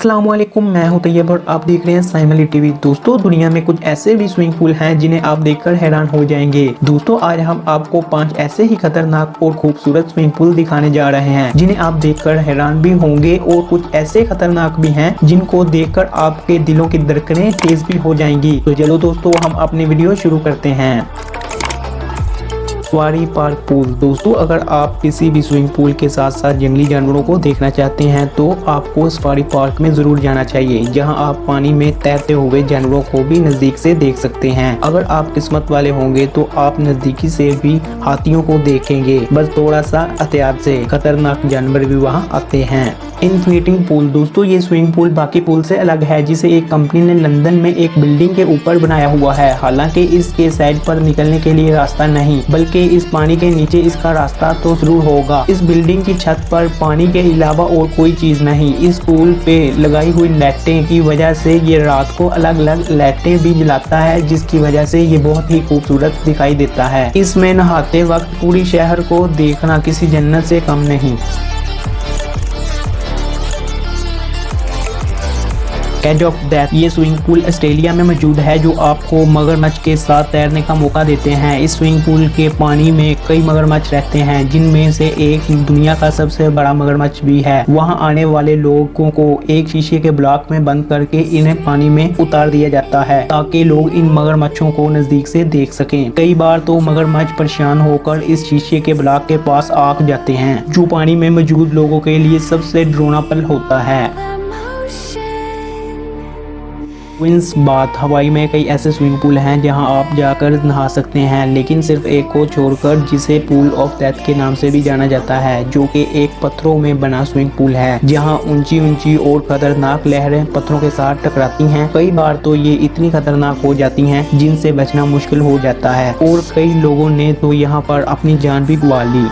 अस्सलाम वालेकुम, मैं हूं तैयब और आप देख रहे हैं साइमली टीवी। दोस्तों, दुनिया में कुछ ऐसे भी स्विमिंग पूल हैं जिन्हें आप देखकर हैरान हो जाएंगे। दोस्तों, आज हम आपको 5 ऐसे ही खतरनाक और खूबसूरत स्विमिंग पूल दिखाने जा रहे हैं जिन्हें आप देखकर हैरान भी होंगे और कुछ ऐसे खतरनाक भी हैं जिनको देखकर आपके दिलों की धड़कनें तेज भी हो जाएंगी। तो चलो दोस्तों, हम अपनी वीडियो शुरू करते हैं। Safari park pool. दोस्तों, अगर आप किसी भी स्विमिंग पूल के साथ साथ जंगली जानवरों को देखना चाहते हैं तो आपको सफारी पार्क में जरूर जाना चाहिए, जहां आप पानी में तैरते हुए जानवरों को भी नजदीक से देख सकते हैं। अगर आप किस्मत वाले होंगे तो आप नजदीकी से भी हाथियों को देखेंगे, बस थोड़ा सा एहतियात से। खतरनाक जानवर भी वहां आते हैं। Infinity pool. दोस्तों, ये स्विमिंग पूल बाकी पूल से अलग है, जिसे एक कंपनी ने लंदन में एक बिल्डिंग के ऊपर बनाया हुआ है। हालांकि इसके साइड पर निकलने के लिए रास्ता नहीं, बल्कि इस पानी के नीचे इसका रास्ता तो जरूर होगा। इस बिल्डिंग की छत पर पानी के अलावा और कोई चीज नहीं। इस पूल पे लगाई हुई लाइटें की वजह से ये रात को अलग अलग लाइटें भी जलाता है, जिसकी वजह से ये बहुत ही खूबसूरत दिखाई देता है। इसमें नहाते वक्त पूरी शहर को देखना किसी जन्नत से कम नहीं। कैज ऑफ डेथ। ये स्विमिंग पूल ऑस्ट्रेलिया में मौजूद है, जो आपको मगरमच्छ के साथ तैरने का मौका देते हैं। इस स्विमिंग पूल के पानी में कई मगरमच्छ रहते हैं, जिनमें से एक दुनिया का सबसे बड़ा मगरमच्छ भी है। वहां आने वाले लोगों को एक शीशे के ब्लॉक में बंद करके इन्हें पानी में उतार दिया जाता है, ताकि लोग इन मगरमच्छों को नजदीक से देख सकें। कई बार तो मगरमच्छ परेशान होकर इस शीशे के ब्लॉक के पास आ जाते हैं, जो पानी में मौजूद लोगों के लिए सबसे डरावना पल होता है। Queen's Bath. हवाई में कई ऐसे स्विमिंग पूल हैं जहां आप जाकर नहा सकते हैं, लेकिन सिर्फ एक को छोड़कर, जिसे पूल ऑफ डेथ के नाम से भी जाना जाता है, जो कि एक पत्थरों में बना स्विमिंग पूल है, जहां ऊंची ऊंची और खतरनाक लहरें पत्थरों के साथ टकराती हैं। कई बार तो ये इतनी खतरनाक हो जाती हैं जिनसे बचना मुश्किल हो जाता है, और कई लोगों ने तो यहाँ पर अपनी जान भी गंवा ली।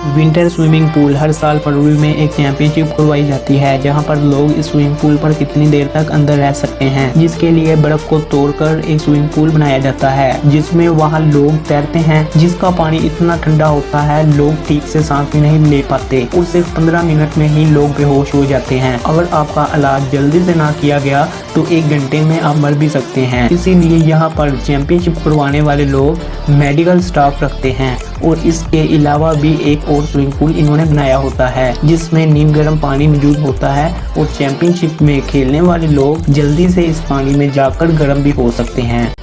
Winter swimming pool. हर साल फरवरी में एक चैंपियनशिप करवाई जाती है, जहां पर लोग इस स्विमिंग पूल पर कितनी देर तक अंदर रह सकते हैं, जिसके लिए बर्फ को तोड़कर एक स्विमिंग पूल बनाया जाता है, जिसमें वहां लोग तैरते हैं, जिसका पानी इतना ठंडा होता है लोग ठीक से सांस भी नहीं ले पाते और सिर्फ 15 मिनट में ही लोग बेहोश हो जाते हैं। अगर आपका इलाज जल्दी से ना किया गया तो 1 घंटे में आप मर भी सकते हैं। इसीलिए यहाँ पर चैंपियनशिप करवाने वाले लोग मेडिकल स्टाफ रखते हैं, और इसके अलावा भी एक और स्विमिंग पूल इन्होंने बनाया होता है, जिसमें नीम गर्म पानी मौजूद होता है, और चैंपियनशिप में खेलने वाले लोग जल्दी से इस पानी में जाकर गर्म भी हो सकते हैं।